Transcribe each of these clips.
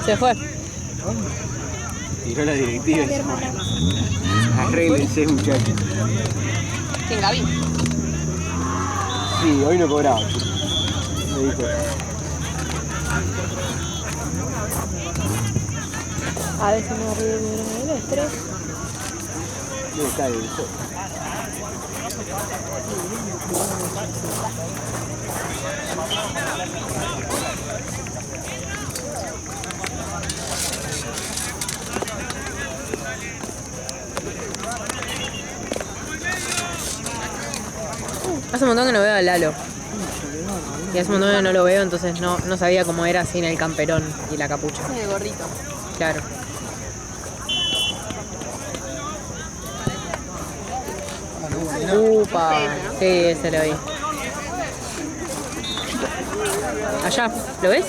Se fue. Tiró la directiva y se fue. Arréglense, muchachos. ¿Quién, Gaby? Sí, hoy no cobraba. Me dijo. A veces me río el estrés. No está el sol. Hace un montón que no veo a Lalo. Y hace un montón que no lo veo, entonces no sabía cómo era sin el camperón y la capucha. El gorrito. Claro. Upa. Sí, ese lo vi. Allá, ¿lo ves?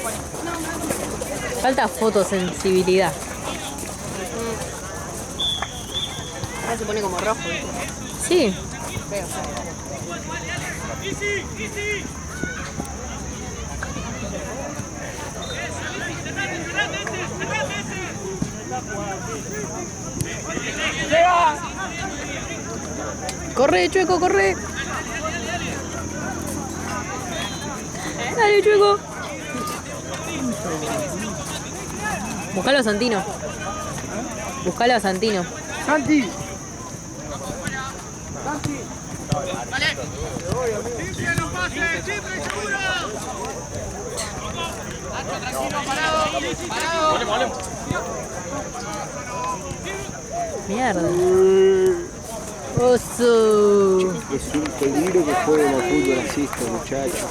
Falta fotosensibilidad. Ahora se pone como rojo. Sí. Feo. Corre, Chueco, corre. Dale, Chueco. Buscalo a Santino. Buscalo a Santino. ¡Santi! Mierda. Oso. Es un peligro que jueguen al fútbol así estos muchachos.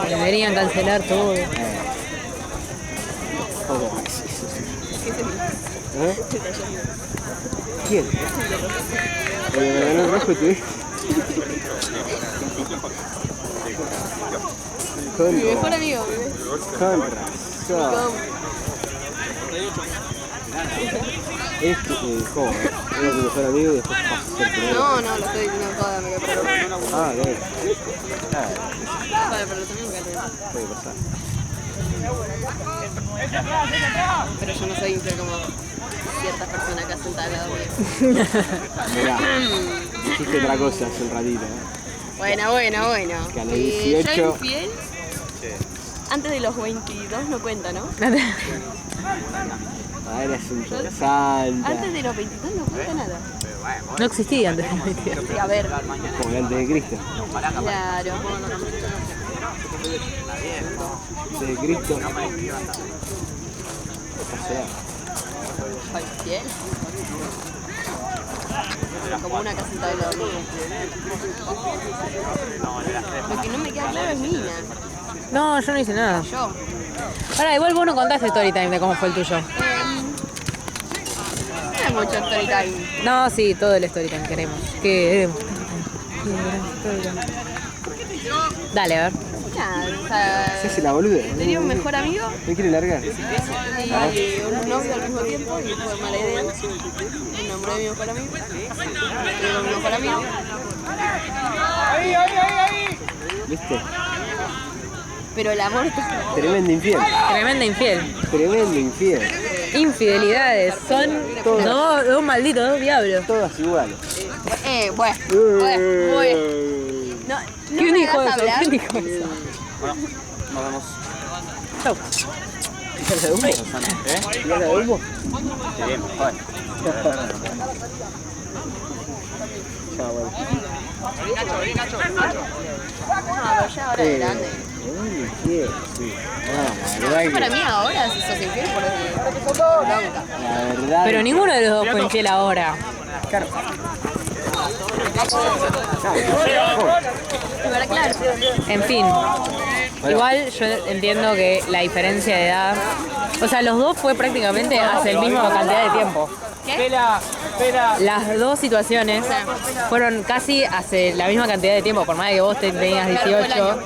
Deberían cancelar todo. ¿Cómo es eso? ¿Eh? ¿Quién? Oye, me ganó el rojo, tú. Mi mejor amigo, Con razón. ¿Cómo? Era tu mejor amigo y después pasa a ser tu novio. No, lo estoy diciendo toda, me quedé pero. Ah, bien. Vale, pero también me quedé. Puede pasar. Pero yo no soy infiel como ciertas personas acá sentadas al lado mío. Mirá, dijiste otra cosa hace un ratito, Bueno. Que a los 18... Yo infiel, antes de los 22 no cuenta, ¿no? Ah, eres un santa. Antes de los 22 no cuenta nada. No existía antes. Sí, a ver. Como el antes de Cristo. Claro. Antes de Cristo. O sea, ¿Soy infiel? Como una casita de lado mío. Lo que no me queda claro es Nina. No, yo no hice nada. Yo. Ahora, igual vos no contaste story time de cómo fue el tuyo. No hay mucho story time. No, sí, todo el story time queremos. Queremos. Dale, a ver. Nada, o sea, se hace la boluda. tenía un mejor amigo ¿Me quiere largar? y un novio al mismo tiempo y fue mala idea. Me enamoré de mi mejor amigo. Estuve con mi mejor amigo. ¿Viste? Pero el amor está... Tremendo infiel. Tremenda infiel. Tremendo infiel. Infidelidades. Son dos malditos, dos diablos. Todas iguales. Bueno. No ¿Quién me dijo hagas eso? hablar. ¿Quién dijo eso? Bueno, nos vemos. Chau. ¿Tienes de humo? ¿Eh? ¿Tienes de humo? Sí, mejor. Ah, bueno. No, pero ya ahora de grande. Tremendo infiel, sí. No, la verdad Para que... mí ahora si sos infiel por bronca. La verdad Pero que- ninguno de los dos fue infiel ahora. Claro. Pero claro. En fin. Igual yo entiendo que la diferencia de edad... O sea, los dos fue prácticamente hace el mismo cantidad de tiempo. ¿Qué? Las dos situaciones fueron casi hace la misma cantidad de tiempo, por más de que vos tenías 18.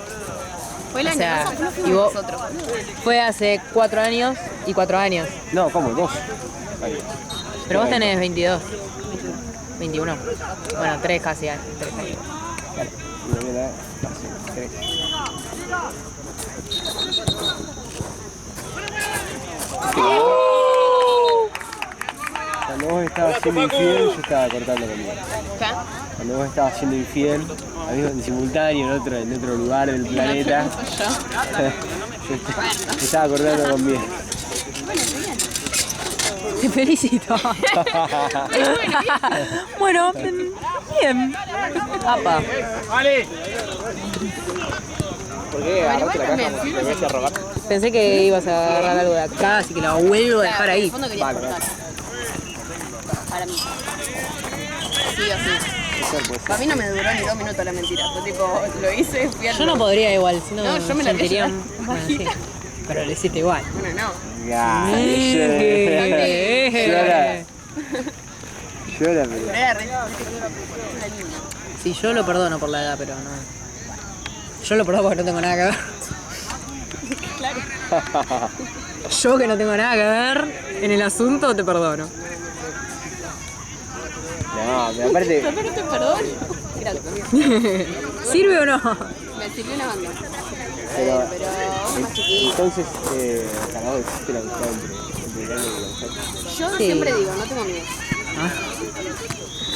Fue el O año, sea, no y fuimos vos- nosotros. Fue hace 4 años y 4 años. No, ¿cómo? Dos. Pero vos tenés 22. 21. Bueno, 3 casi. 3 años. Claro. Y no me da... Tres. vos estabas siendo infiel, yo estaba cortando conmigo. ¿Qué? Cuando vos estabas siendo infiel, a mí en simultáneo en otro lugar del planeta, yo estaba cortando conmigo. Te felicito. Bueno, bien. Apa. ¿Por qué agarraste la caja? ¿Me vas a robar? Pensé que ibas a agarrar algo de acá, así que la vuelvo a dejar En ahí. el fondo quería cortar. Para mí. Sí o sí. Para mí no me duró ni 2 minutos la mentira. Fue tipo, lo hice, fui al... Yo no podría igual, si no, No, yo me la haría sentiría... llorar. Bueno, sí. Pero lo hiciste igual. Bueno, no. Ya, llora, pero... Era re... Sí, yo lo perdono por la edad, pero no. Yo lo perdono porque no tengo nada que ver. Yo que no tengo nada que ver en el asunto, te perdono. No, pero aparte... Pero no te perdono. Gracias. ¿Sirve o no? Me sirvió una banda. Pero, Pero vos más chiquito. entonces, Carlos, ¿existe la amistad entre el hombre y la mujer? Yo Sí. siempre digo, no tengo amigos. Ah,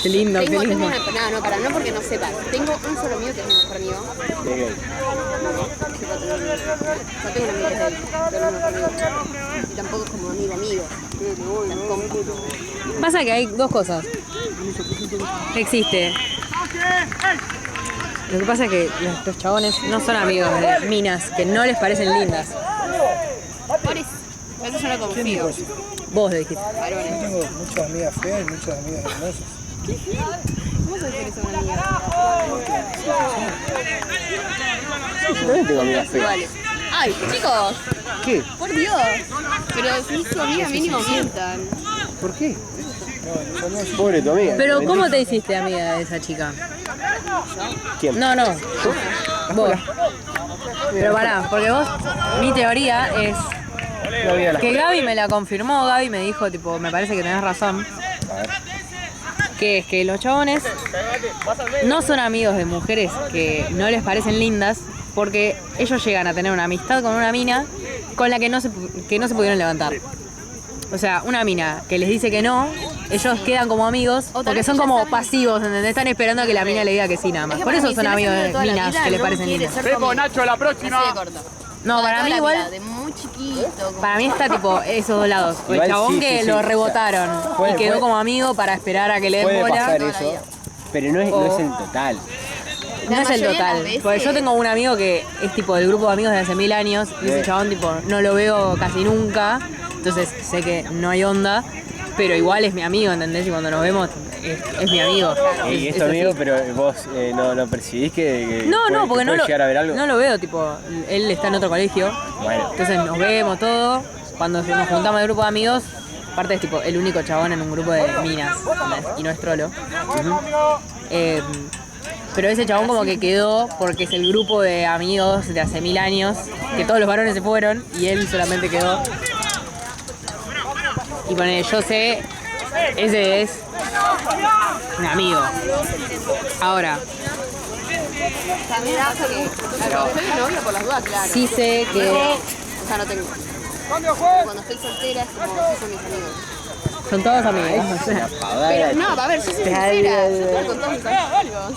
qué lindo, Tengo qué lindo. una... No porque no sepa. Tengo un solo amigo que es mi mejor amigo. ¿De qué? No tengo un amigo que es él, pero no es mi mejor amigo. Y tampoco es como amigo. Tampoco. Pasa que hay dos cosas. Existe. Lo que pasa es que los chabones no son amigos de minas que no les parecen lindas. Por eso yo no confío. Vos le dijiste. Varones. Tengo muchas amigas feas y muchas amigas hermosas. ¿Cómo sabes que eres una amiga? Yo también tengo amigas feas. Vale. Ay, chicos, ¿Qué? por Dios. Pero si es su amiga mínimo mientan. ¿Por qué? Pobre tu amiga. Pero mentí. ¿cómo te hiciste amiga de esa chica? ¿Quién? No, vos. Pero pará, porque vos, mi teoría es No había la que Gaby me la confirmó, Gaby me dijo, tipo, me parece que tenés razón. Que es que los chabones no son amigos de mujeres que no les parecen lindas porque ellos llegan a tener una amistad con una mina con la que no se pudieron levantar. O sea, una mina que les dice que no, ellos quedan como amigos porque son como pasivos, ¿entendés? Están esperando a que la mina le diga que sí nada más. Por eso son amigos de minas que les parecen lindas. Vemos, Nacho, la próxima. Así de corto. No, para mí igual, De muy chiquito. como- para mí está tipo esos dos lados. O el Igual chabón sí, que sí, lo sí. rebotaron Puede- y quedó puede- como amigo para esperar a que le den Puede bola. pasar toda la eso, vida. pero no es el total. No La es el mayoría de total. las veces- Porque yo tengo un amigo que es tipo del grupo de amigos de hace 1000 años y ese chabón tipo no lo veo casi nunca. Entonces sé que no hay onda. Pero igual es mi amigo, ¿entendés? Y cuando nos vemos es mi amigo. Y es tu así. amigo, pero vos no percibís que No, puede, no, porque que no puede lo, llegar a ver algo. no lo veo, tipo, él está en otro colegio. Bueno, Entonces nos vemos todo. Cuando nos juntamos de grupo de amigos, aparte es tipo el único chabón en un grupo de minas, ¿entendés? Y no es trolo. Pero ese chabón como que quedó porque es el grupo de amigos de hace 1000 años, que todos los varones se fueron y él solamente quedó. Y bueno, yo sé, ese es un amigo. Ahora, También pasa que... Soy novia por las dudas, claro. sí sé que O sea, no tengo. Cuando estoy soltera es como si son mis amigos. son todos amigos. o sea. Pero no, a ver, yo soy sincera. Yo estoy con todos mis amigos.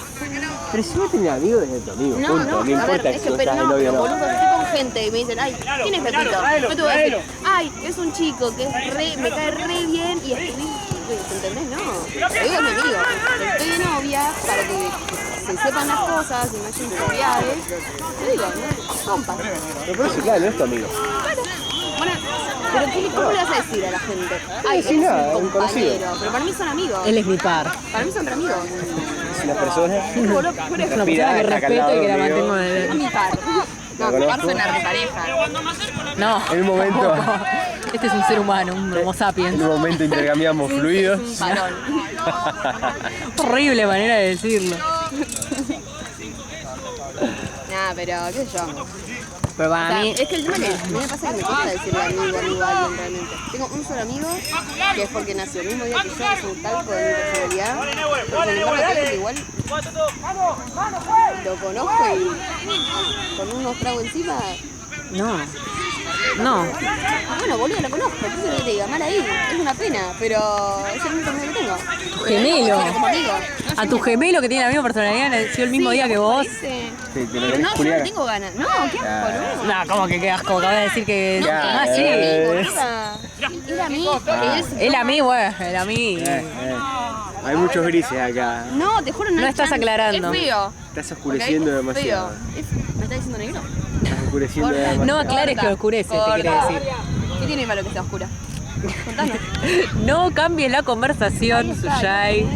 pero si vos tenés amigos, es tu amigo, No, punto. no, No a ver, importa es si que vos pero estás de no, novio o pero no. boludo, estoy con gente y me dicen, ay, ¿quién es Pepito? No te voy a decir, ay, es un chico que es re, me cae re bien y ¿entendés? No, te digo es mi amigo. Estoy de novia para que se sepan las cosas y no haya inseguridades. Te digo, ¿no? Compas. Pero por eso, claro, no es tu amigo. Bueno, pero ¿cómo le vas a decir a la gente? Ay, Sí, es nada, un un conocido. compañero. Pero para mí son amigos. Él es mi par. Para mí son re amigos. Es una persona. Es una persona que Respira, está acá al respeto lado y que la mío. mantengo Es de... mi par. No, mi par conozco. suena re pareja. No. En un momento, Este es un ser humano, un homo sapiens. en un momento intercambiamos fluidos. Un varón. Horrible manera de decirlo. Nah, pero qué sé yo. Pero O para sea, mí, es que el tema que a mí me pasa que me cuesta decirle amigo a alguien realmente. Tengo un solo amigo que es porque nació el mismo día que yo, es un talco de mi personalidad. Pero sin embargo, creo que igual lo conozco y con unos tragos encima, no. No. Bueno, boludo, lo conozco, ¿qué querés que te diga? Mal ahí, es una pena, pero es el único amigo que tengo. Tu gemelo. Como amigo. A tu gemelo que tiene la misma personalidad nació el mismo día que vos. Parece. Te lo Pero querés no, yo culiar. no tengo ganas. No, qué asco, no. No, como que qué asco, acabas de decir que. No, Ah, sí. Era a mí, que Él a mí, bueno, él a mí. Hay muchos grises acá. No, te juro, no No hay estás chance. aclarando. Es feo. Estás oscureciendo demasiado. Feo. ¿Me estás diciendo negro? Estás oscureciendo Corta. demasiado. No aclares que oscurece, te quiere decir. ¿Qué tiene de malo que sea oscura? Contame. No cambies la conversación, Suyai.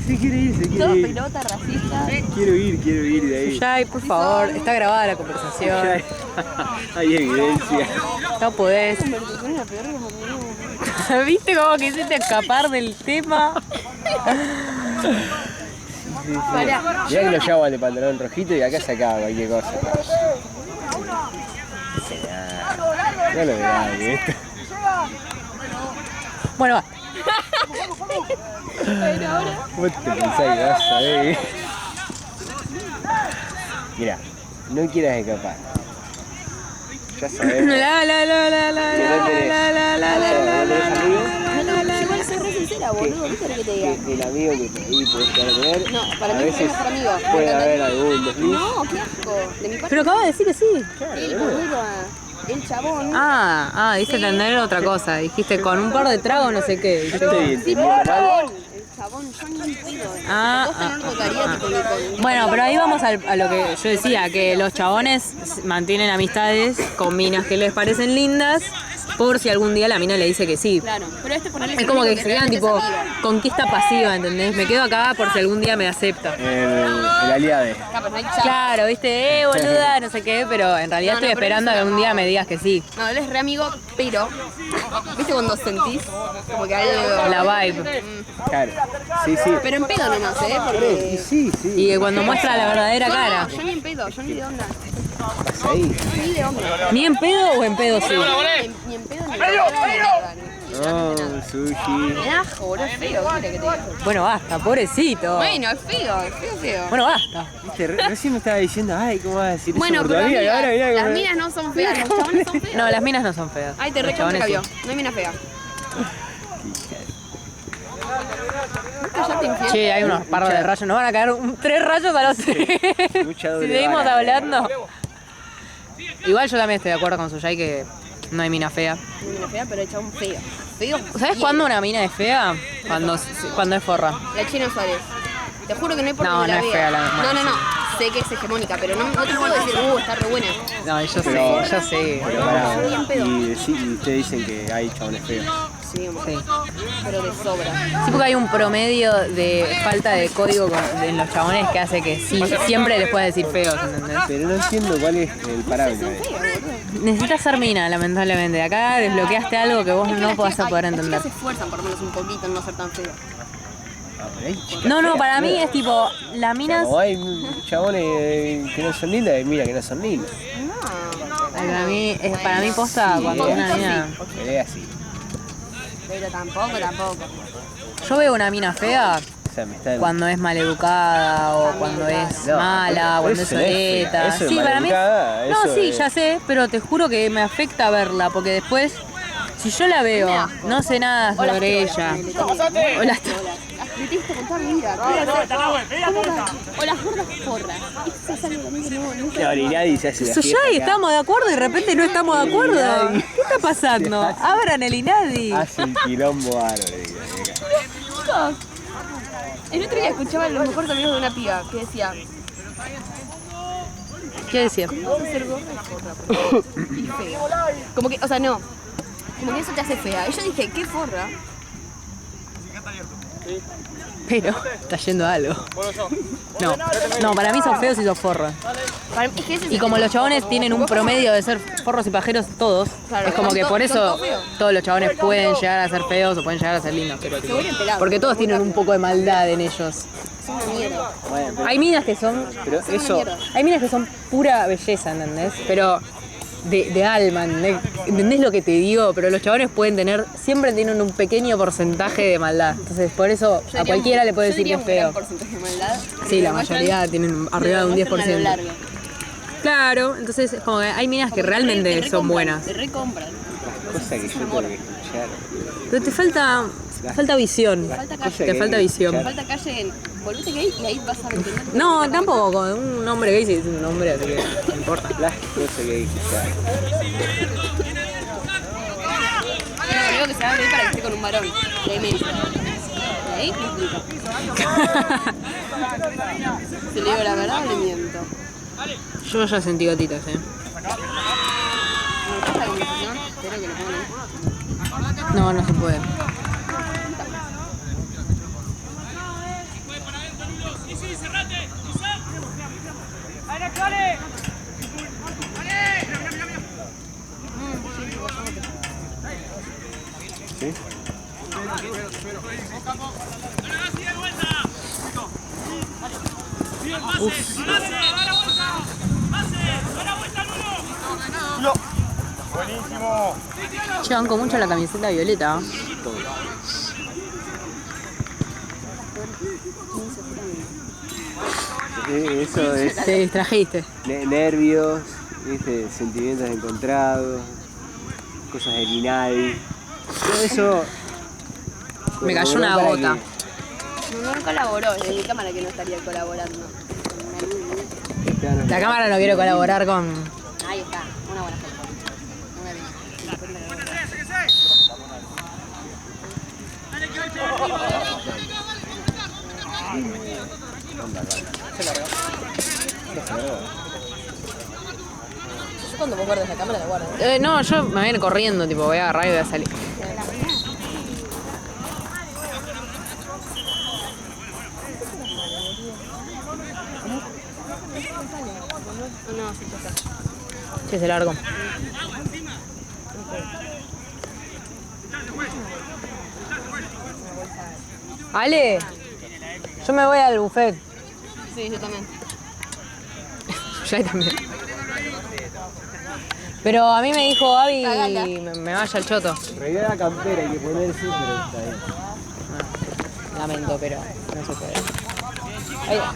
Se quiere ir, Todo pelota, racista. Quiero ir de ahí. Suyai, por favor, está grabada la conversación. Ya hay evidencia. No podés. Conversación es la peor que hemos tenido. ¿Viste cómo quisiste escapar del tema? Pará. Mirá que lo llevo al de pantalón rojito y acá se acaba cualquier cosa. No lo veas, esto. Bueno, va. ¿Vos te pensás que vas a ver? Mirá, no quieras escapar. Ya sabemos. Que no tenés amigos. Yo igual soy re sincera, boludo. ¿Qué querés que te diga? Que el amigo que por ahí podés llegar a tener. No, para a mí veces es mejor amigo. puede haber algún desliz. No, qué asco. De mi parte, Pero acabas de decir que sí. el boludo, el chabón. Dice entender otra cosa. Dijiste con un par de tragos, no sé qué. Yo estoy Sí, entendiendo mal. el chabón, yo ni pido. Posta no lo tocaría, tipo, ni con... Bueno, pero ahí vamos a lo que yo decía, que los chabones mantienen amistades con minas que les parecen lindas por si algún día la mina le dice que sí. Claro, pero ponerle... Es como que se quedan tipo conquista pasiva, ¿entendés? Me quedo acá por si algún día me acepta. El aliade. Claro, viste, boluda, no sé qué, pero en realidad No, estoy no, pero esperando a que un día me digas que sí. No, él es re amigo, pero... ¿Viste cuando sentís? Como que algo... La vibe. Claro. Sí. Pero en pedo nomás, Y porque... sí. Y que cuando muestra la verdadera cara. No, yo ni en pedo, yo ni de onda. Vas ahí. Yo ni de onda. ¿Ni en pedo o en pedo sí? Ni en pedo, ni de onda, ni nada. Oh, sushi. Me da asco, boludo, es feo, ¿qué querés que te diga? Bueno, basta, pobrecito. Bueno, es feo. Bueno, basta. Viste, recién me estaba diciendo, ay, ¿cómo vas a decir Bueno, eso por tu pero amiga? Y amiga, ahora mirá las cómo- minas no son feas, los chabones son feos. No, las minas no son feas. Ay, te Los recontra chabones cabió. sí. No hay mina fea. Cállate, infiel. Che, hay unos par de rayos. Nos van a caer 3 rayos a los Mucha si doble seguimos vara. hablando. Igual yo también estoy de acuerdo con Suyai que no hay mina fea. No hay mina fea, pero el chabón feo. Feo. ¿Sabes cuándo una mina es fea? Cuando es forra. La China Suárez. Te juro que no hay por No, donde no la es vea. fea la- No. Sé que es hegemónica, pero no te puedo decir, está re buena. No, yo Pero- sé. Pero pará, Yo bien pedo. y ustedes dicen que hay chabones feos. Sí, amor. Sí. Pero de sobra. Sí, porque hay un promedio de falta de código en los chabones que hace que sí, siempre les puedes decir feos, ¿entendés? Pero no entiendo cuál es el parámetro. Son feos, boludo. Necesitas ser mina, lamentablemente. Acá desbloqueaste algo que vos Es que no las podés chicas- poder Las entender. chicas se esfuerzan por lo menos un poquito en no ser tan feas. No, para mí es tipo, las minas... O hay chabones que no son lindas y mira que no son lindas. No. Para mí posta cuando Sí, una mina... Pero es así. Pero tampoco. Yo veo una mina fea O sea, me están... cuando es maleducada o cuando es No, mala, pero cuando es eso no es fea, soleta. eso es Sí, para mí. maleducada, No, eso sí, es- ya sé, pero te juro que me afecta verla porque después, si yo la veo, no sé nada O las sobre trolas, ella. ponele, O las Las detesto con toda mi vida. O las gordas porras. Eso es algo también que no Claro, y nadie se hace la Eso ya fiesta acá. estamos de acuerdo y de repente no estamos de acuerdo. ¿Qué está pasando? Abran el INADI. Hace un quilombo bárbaro. Chicos, el otro día escuchaba los mejores amigos de una piba que decía, ¿Qué decía? vas a ser gorda y forra, y fea. Como que, o sea, no. Como que eso te hace fea. Y yo dije, ¿qué forra? Pero está yendo a algo. No, para mí sos feos y sos forros. Para mí, es que ese es Y el como tema. los chabones tienen un promedio de ser forros y pajeros todos, Claro, es como son que to- por son eso todos feos. todos los chabones pueden llegar a ser feos o pueden llegar a ser lindos. Pero, tipo, vuelven pelados. porque todos tienen un poco de maldad en ellos. Son una mierda. Bueno, Hay minas que son... pero Son una eso... mierda. Hay minas que son pura belleza, ¿entendés? Pero de alma, ¿entendés lo que te digo? Pero los chabones pueden tener, siempre tienen un pequeño porcentaje de maldad. Entonces por eso Yo a diría cualquiera le puede yo decir que diría es un gran feo. porcentaje de maldad. Sí, la Lo muestran- mayoría tienen arriba de un lo muestran a lo 10%. largo. Claro, entonces es como que hay minas que realmente son buenas. Te recompran. Las cosas que yo tengo que escuchar. Pero te falta visión. Falta Cosas calle. Te que falta hay que visión. escuchar. Falta calle en volvete gay y ahí vas a entender. No, tampoco. Con un hombre gay si es un hombre, así que no importa. Las cosas que hay que escuchar. No, digo que se va a abrir para que esté con un varón. Y ahí me dice. Y ahí me explico. Si le digo la verdad o le miento. Yo ya sentí gotitas, Me gusta la conversación, espero que lo pongan. No, no se puede. ¿Sí? Che, banco mucho la camiseta violeta. Eso es Te distrajiste. nervios, ¿viste? Sentimientos encontrados, cosas del INADI. Todo eso. Me cayó una para gota. No colaboró, es mi cámara que no estaría colaborando. que- La cámara no quiere colaborar con... Ahí está, una buena foto. Una bien. Yo cuando vos guardas la cámara la guardo. no, yo me voy a ir corriendo, tipo, voy a agarrar y voy a salir. No, sí, ya está. Che, se largo. Ale, yo me voy al buffet. Sí, yo también. Ya también. Pero a mí me dijo Gaby Cagala. me vaya al choto. En realidad la campera hay que ponerse, pero está bien. Lamento, pero no se puede. Ahí va.